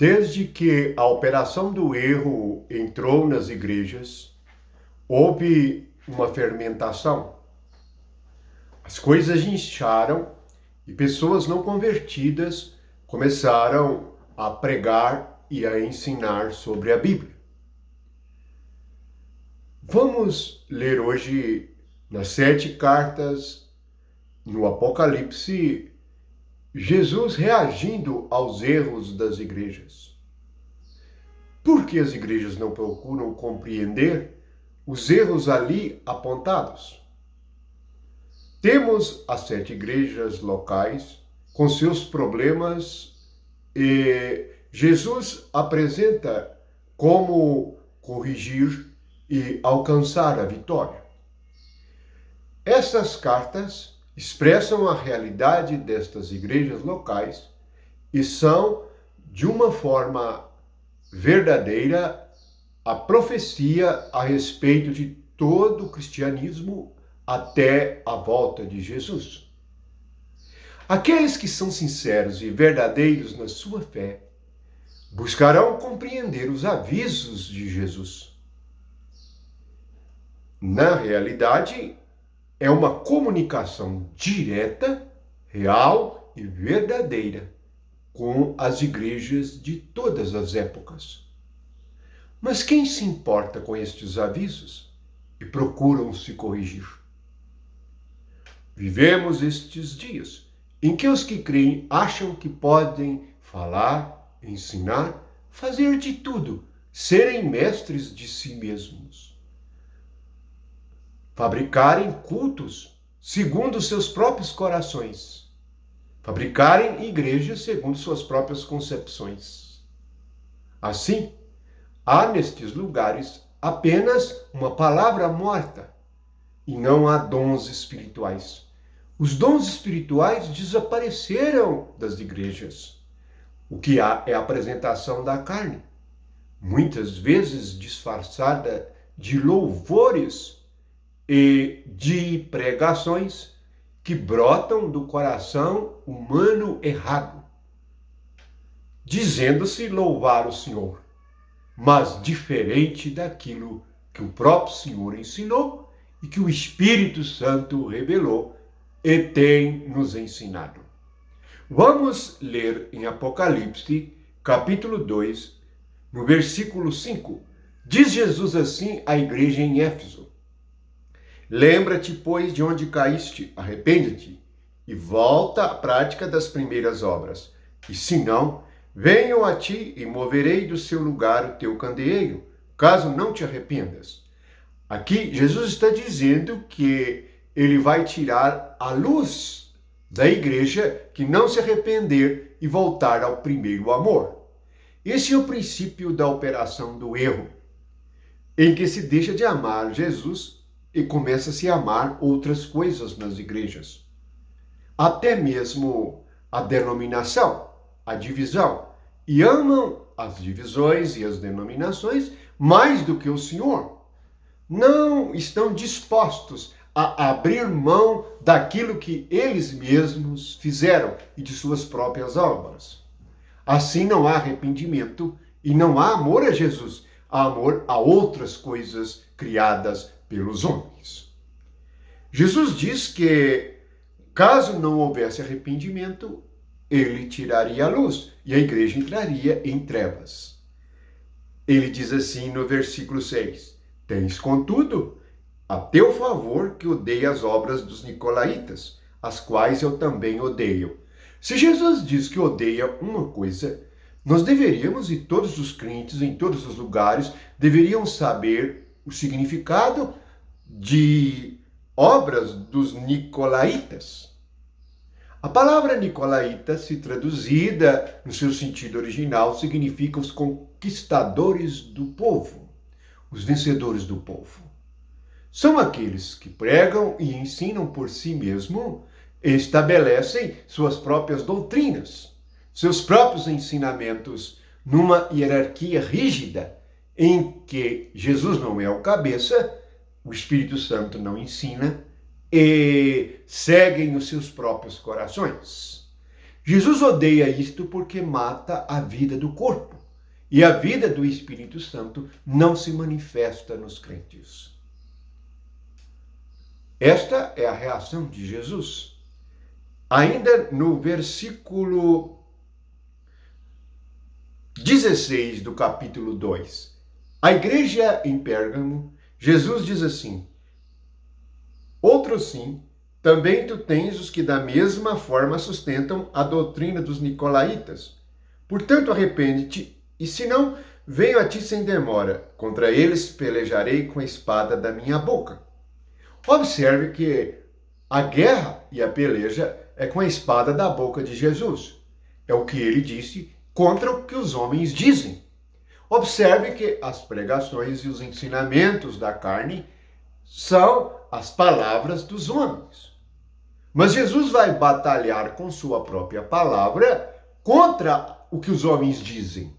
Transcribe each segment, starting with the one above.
Desde que a operação do erro entrou nas igrejas, houve uma fermentação. As coisas incharam e pessoas não convertidas começaram a pregar e a ensinar sobre a Bíblia. Vamos ler hoje nas 7 cartas, no Apocalipse, Jesus reagindo aos erros das igrejas. Por que as igrejas não procuram compreender os erros ali apontados? Temos as 7 igrejas locais com seus problemas e Jesus apresenta como corrigir e alcançar a vitória. Essas cartas expressam a realidade destas igrejas locais e são, de uma forma verdadeira, a profecia a respeito de todo o cristianismo até a volta de Jesus. Aqueles que são sinceros e verdadeiros na sua fé buscarão compreender os avisos de Jesus. Na realidade, é uma comunicação direta, real e verdadeira com as igrejas de todas as épocas. Mas quem se importa com estes avisos e procuram se corrigir? Vivemos estes dias em que os que creem acham que podem falar, ensinar, fazer de tudo, serem mestres de si mesmos. Fabricarem cultos segundo seus próprios corações. Fabricarem igrejas segundo suas próprias concepções. Assim, há nestes lugares apenas uma palavra morta e não há dons espirituais. Os dons espirituais desapareceram das igrejas. O que há é a apresentação da carne, muitas vezes disfarçada de louvores e de pregações que brotam do coração humano errado, dizendo-se louvar o Senhor, mas diferente daquilo que o próprio Senhor ensinou e que o Espírito Santo revelou e tem nos ensinado. Vamos ler em Apocalipse, capítulo 2, no versículo 5. Diz Jesus assim à igreja em Éfeso: Lembra-te, pois, de onde caíste, arrepende-te e volta à prática das primeiras obras. E se não, venho a ti e moverei do seu lugar o teu candeeiro, caso não te arrependas. Aqui, Jesus está dizendo que ele vai tirar a luz da igreja que não se arrepender e voltar ao primeiro amor. Esse é o princípio da operação do erro, em que se deixa de amar Jesus e começa a se amar outras coisas nas igrejas. Até mesmo a denominação, a divisão. E amam as divisões e as denominações mais do que o Senhor. Não estão dispostos a abrir mão daquilo que eles mesmos fizeram e de suas próprias obras. Assim não há arrependimento e não há amor a Jesus, há amor a outras coisas criadas pelos homens. Jesus diz que, caso não houvesse arrependimento, ele tiraria a luz e a igreja entraria em trevas. Ele diz assim no versículo 6: Tens, contudo, a teu favor que odeia as obras dos nicolaítas, as quais eu também odeio. Se Jesus diz que odeia uma coisa, nós deveríamos, e todos os crentes em todos os lugares, deveriam saber o significado de obras dos nicolaítas. A palavra nicolaíta, se traduzida no seu sentido original, significa os conquistadores do povo, os vencedores do povo. São aqueles que pregam e ensinam por si mesmo e estabelecem suas próprias doutrinas, seus próprios ensinamentos numa hierarquia rígida em que Jesus não é o cabeça, o Espírito Santo não ensina e seguem os seus próprios corações. Jesus odeia isto porque mata a vida do corpo. E a vida do Espírito Santo não se manifesta nos crentes. Esta é a reação de Jesus. Ainda no versículo 16 do capítulo 2, a igreja em Pérgamo, Jesus diz assim: outro sim, também tu tens os que da mesma forma sustentam a doutrina dos nicolaítas. Portanto, arrepende-te, e se não, venho a ti sem demora. Contra eles pelejarei com a espada da minha boca. Observe que a guerra e a peleja é com a espada da boca de Jesus. É o que ele disse contra o que os homens dizem. Observe que as pregações e os ensinamentos da carne são as palavras dos homens. Mas Jesus vai batalhar com sua própria palavra contra o que os homens dizem.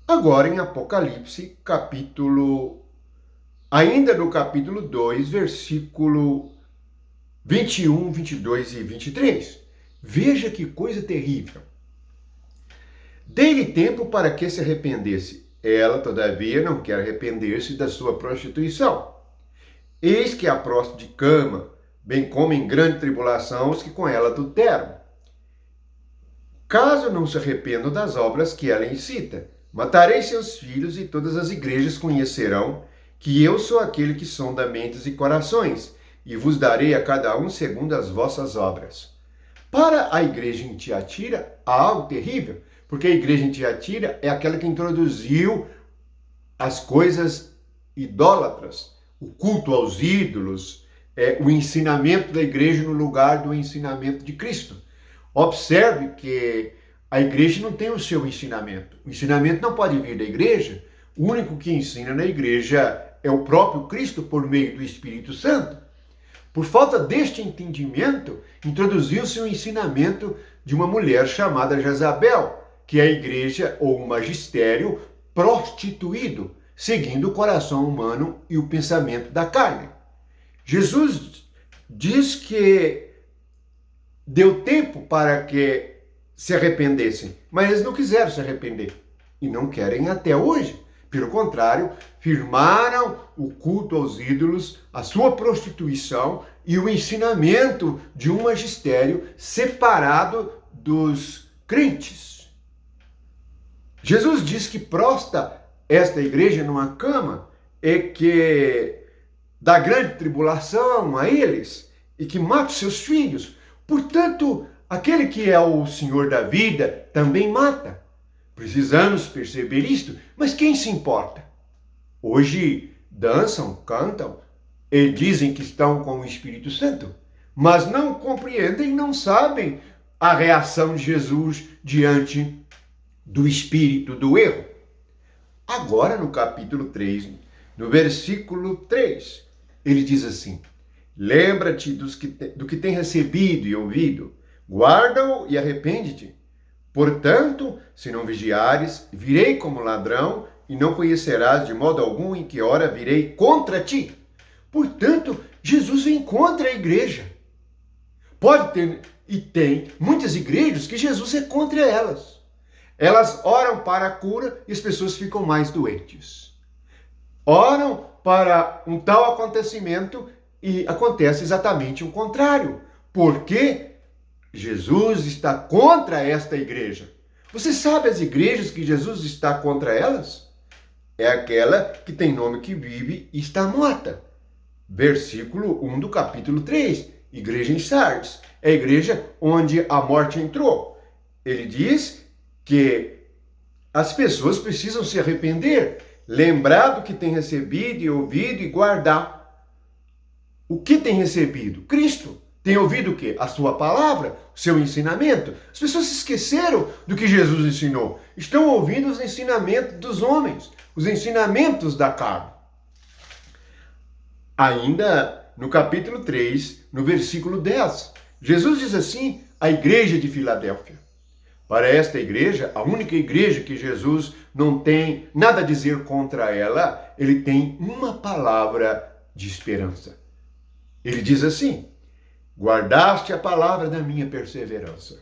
Agora em Apocalipse, ainda no capítulo 2, versículo 21, 22 e 23. Veja que coisa terrível. Dei-lhe tempo para que se arrependesse. Ela, todavia, não quer arrepender-se da sua prostituição. Eis que a prosta de cama, bem como em grande tribulação os que com ela adulteram. Caso não se arrependam das obras que ela incita, matarei seus filhos, e todas as igrejas conhecerão que eu sou aquele que sonda mentes e corações, e vos darei a cada um segundo as vossas obras. Para a igreja em Tiatira, há algo terrível, porque a igreja em Tiatira é aquela que introduziu as coisas idólatras, o culto aos ídolos, o ensinamento da igreja no lugar do ensinamento de Cristo. Observe que a igreja não tem o seu ensinamento. O ensinamento não pode vir da igreja. O único que ensina na igreja é o próprio Cristo por meio do Espírito Santo. Por falta deste entendimento, introduziu-se o ensinamento de uma mulher chamada Jezabel, que é a igreja ou o magistério prostituído, seguindo o coração humano e o pensamento da carne. Jesus diz que deu tempo para que se arrependessem, mas eles não quiseram se arrepender e não querem até hoje. Pelo contrário, firmaram o culto aos ídolos, a sua prostituição e o ensinamento de um magistério separado dos crentes. Jesus diz que prosta esta igreja numa cama e que dá grande tribulação a eles e que mata os seus filhos. Portanto, aquele que é o Senhor da vida também mata. Precisamos perceber isto, mas quem se importa? Hoje dançam, cantam e dizem que estão com o Espírito Santo, mas não compreendem, não sabem a reação de Jesus diante do espírito do erro. Agora no capítulo 3, no versículo 3, ele diz assim: lembra-te do que tem recebido e ouvido, guarda-o e arrepende-te. Portanto, se não vigiares, virei como ladrão, e não conhecerás de modo algum em que hora virei contra ti. Portanto, Jesus vem contra a igreja. Pode ter, e tem, muitas igrejas que Jesus é contra elas. Elas oram para a cura e as pessoas ficam mais doentes. Oram para um tal acontecimento e acontece exatamente o contrário. Porque Jesus está contra esta igreja. Você sabe as igrejas que Jesus está contra elas? É aquela que tem nome que vive e está morta. Versículo 1 do capítulo 3. Igreja em Sardes. É a igreja onde a morte entrou. Ele diz que as pessoas precisam se arrepender, lembrar do que tem recebido e ouvido e guardar. O que tem recebido? Cristo. Tem ouvido o quê? A sua palavra, o seu ensinamento. As pessoas se esqueceram do que Jesus ensinou. Estão ouvindo os ensinamentos dos homens, os ensinamentos da carne. Ainda no capítulo 3, no versículo 10, Jesus diz assim à igreja de Filadélfia. Para esta igreja, a única igreja que Jesus não tem nada a dizer contra ela, ele tem uma palavra de esperança. Ele diz assim: guardaste a palavra da minha perseverança.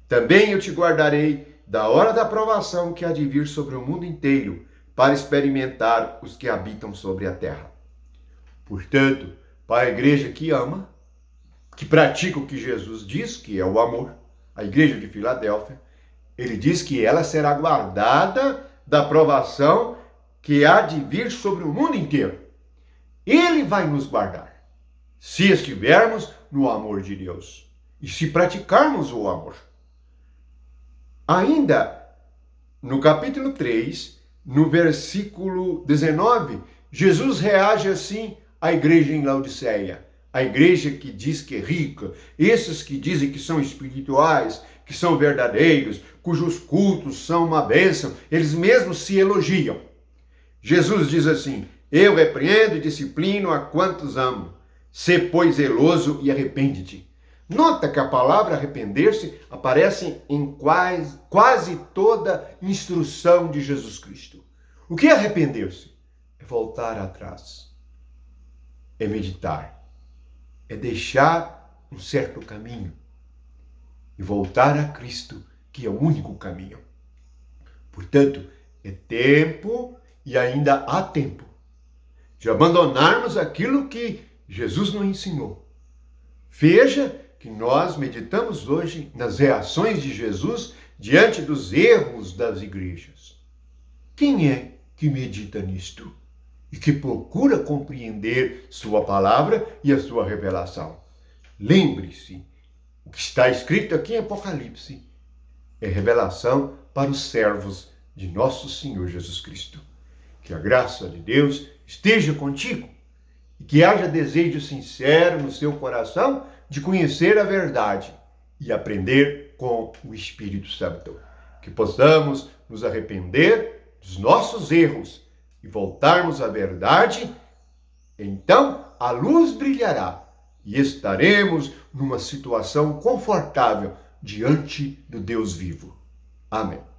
Também eu te guardarei da hora da provação que há de vir sobre o mundo inteiro, para experimentar os que habitam sobre a terra. Portanto, para a igreja que ama, que pratica o que Jesus diz, que é o amor, a igreja de Filadélfia, ele diz que ela será guardada da provação que há de vir sobre o mundo inteiro. Ele vai nos guardar, se estivermos no amor de Deus e se praticarmos o amor. Ainda no capítulo 3, no versículo 19, Jesus reage assim à igreja em Laodiceia. A igreja que diz que é rica, esses que dizem que são espirituais, que são verdadeiros, cujos cultos são uma bênção, eles mesmos se elogiam. Jesus diz assim: eu repreendo e disciplino a quantos amo. Sê, pois, zeloso e arrepende-te. Nota que a palavra arrepender-se aparece em quase toda instrução de Jesus Cristo. O que é arrepender-se? É voltar atrás, é meditar, é deixar um certo caminho e voltar a Cristo, que é o único caminho. Portanto, é tempo e ainda há tempo de abandonarmos aquilo que Jesus nos ensinou. Veja que nós meditamos hoje nas reações de Jesus diante dos erros das igrejas. Quem é que medita nisto e que procura compreender sua palavra e a sua revelação? Lembre-se, o que está escrito aqui em Apocalipse é revelação para os servos de nosso Senhor Jesus Cristo. Que a graça de Deus esteja contigo e que haja desejo sincero no seu coração de conhecer a verdade e aprender com o Espírito Santo. Que possamos nos arrepender dos nossos erros e voltarmos à verdade, então a luz brilhará e estaremos numa situação confortável diante do Deus vivo. Amém.